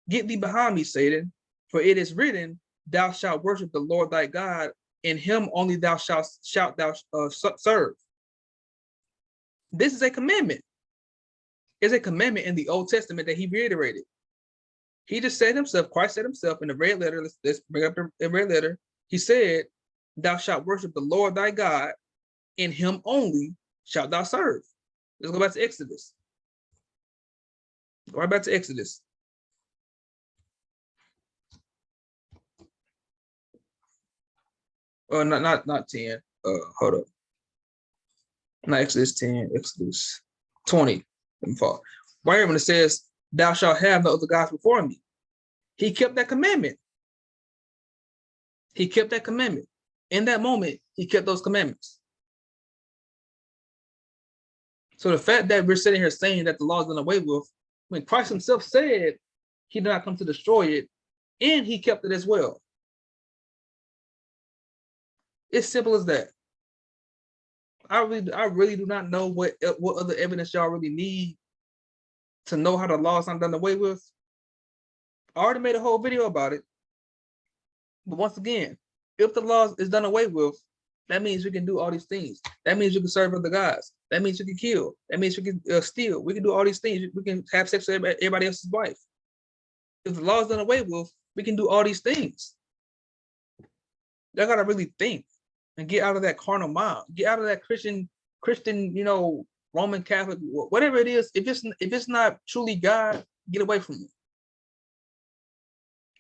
get thee behind me, Satan, for it is written, thou shalt worship the Lord thy God, and him only thou shalt serve. This is a commandment. It's a commandment in the Old Testament that he reiterated. He just said himself, Christ said himself in the red letter, let's bring up the red letter. He said, thou shalt worship the Lord thy God, and him only shalt thou serve. Let's go back to Exodus. Go right back to Exodus. Not 10. Hold up. Not Exodus 10, Exodus 20. Right here when it says, thou shalt have no other gods before me. He kept that commandment. He kept that commandment. In that moment, he kept those commandments. So the fact that we're sitting here saying that the law is done away with, when Christ himself said he did not come to destroy it, and he kept it as well. It's simple as that. I really do not know what other evidence y'all really need to know how the law is not done away with. I already made a whole video about it. But once again, if the law is done away with, that means we can do all these things. That means you can serve other guys. That means you can kill. That means you can steal. We can do all these things. We can have sex with everybody else's wife. If the law is done away with, we can do all these things. Y'all gotta really think and get out of that carnal mind. Get out of that Christian, Roman Catholic, whatever it is. If it's not truly God, get away from it.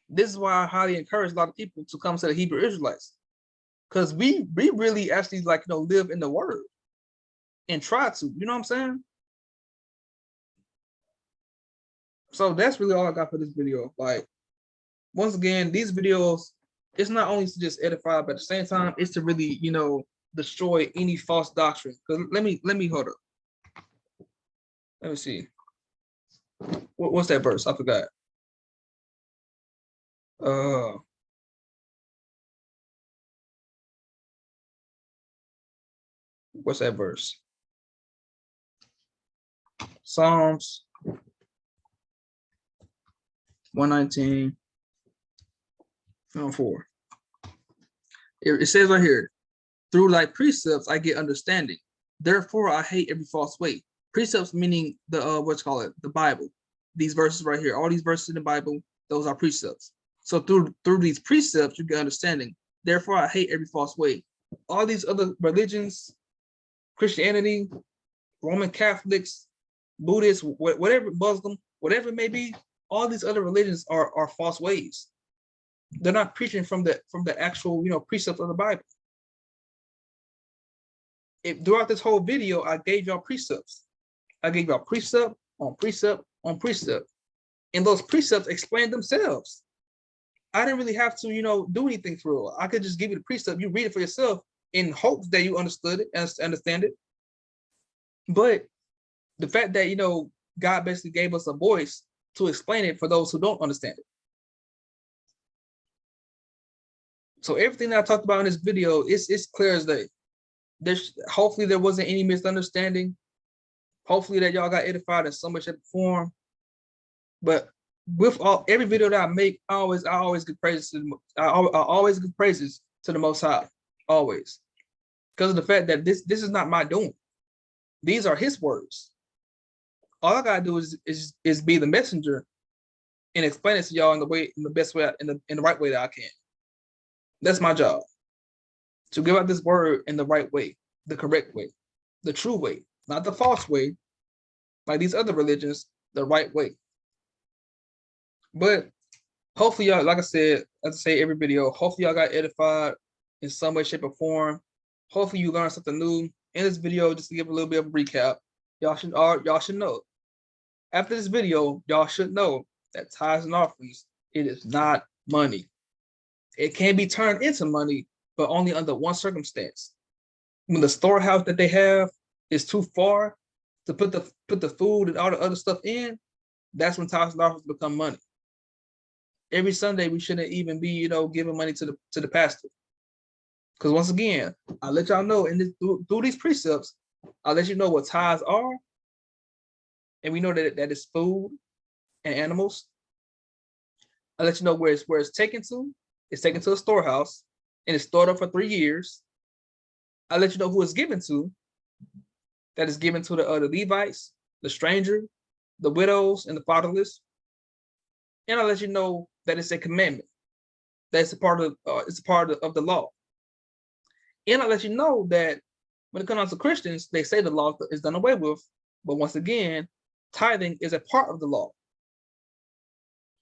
This is why I highly encourage a lot of people to come to the Hebrew Israelites, because we really actually live in the Word and try to. You know what I'm saying? So that's really all I got for this video. Like, once again, these videos, it's not only to just edify, but at the same time, it's to really, destroy any false doctrine. Because let me hold up. Let me see. What's that verse? I forgot. What's that verse? Psalms 119, 4. It says right here, through thy precepts I get understanding. Therefore I hate every false way. Precepts meaning the the Bible. These verses right here, all these verses in the Bible, those are precepts. So through these precepts you get understanding. Therefore I hate every false way. All these other religions, Christianity, Roman Catholics, Buddhists, whatever, Muslim, whatever it may be, all these other religions are false ways. They're not preaching from the actual precepts of the Bible. Throughout this whole video, I gave y'all precepts. I gave y'all precept on precept on precept, and those precepts explain themselves. I didn't really have to do anything for real. I could just give you the precept, you read it for yourself in hopes that you understood it and understand it. But the fact that God basically gave us a voice to explain it for those who don't understand it. So everything that I talked about in this video is clear as day. Hopefully there wasn't any misunderstanding. Hopefully that y'all got edified in some way, shape, or form. But with every video that I make, I always give praises to I always give praises to the Most High, always, because of the fact that this is not my doing. These are His words. All I gotta do is be the messenger and explain it to y'all in the best way, in the right way that I can. That's my job, to give out this word in the right way, the correct way, the true way, not the false way, like these other religions, the right way. But hopefully y'all, like I said, as I say every video, hopefully y'all got edified in some way, shape, or form. Hopefully you learned something new in this video. Just to give a little bit of a recap, y'all should know. After this video, y'all should know that tithes and offerings, it is not money. It can be turned into money, but only under one circumstance. When the storehouse that they have is too far to put the food and all the other stuff in, that's when tithes and offerings become money. Every Sunday we shouldn't even be, giving money to the pastor. Because once again, I let y'all know through these precepts, I'll let you know what tithes are. And we know that is food and animals. I'll let you know where it's taken to. It's taken to a storehouse and it's stored up for 3 years. I'll let you know who it's given to. That is given to the Levites, the stranger, the widows, and the fatherless. And I'll let you know that it's a commandment. That's a part of the law. And I'll let you know that when it comes to Christians, they say the law is done away with. But once again, tithing is a part of the law.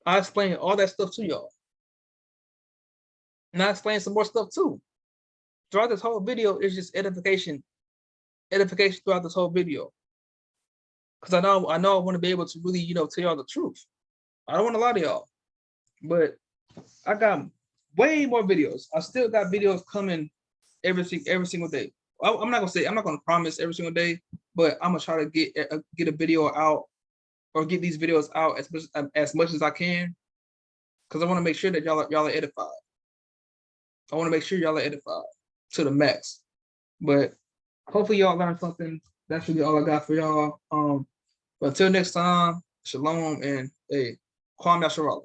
I explain all that stuff to y'all. And I explain some more stuff too. Throughout this whole video, it's just edification throughout this whole video. Because I know I want to be able to really, tell y'all the truth. I don't want to lie to y'all. But I got way more videos. I still got videos coming every single day. I'm not gonna promise every single day, but I'm gonna try to get a video out or get these videos out as much as I can, because I want to make sure that y'all are edified. I want to make sure y'all are edified to the max. But hopefully y'all learned something. That's really all I got for y'all. But until next time, shalom and hey, Kwam Yasharala.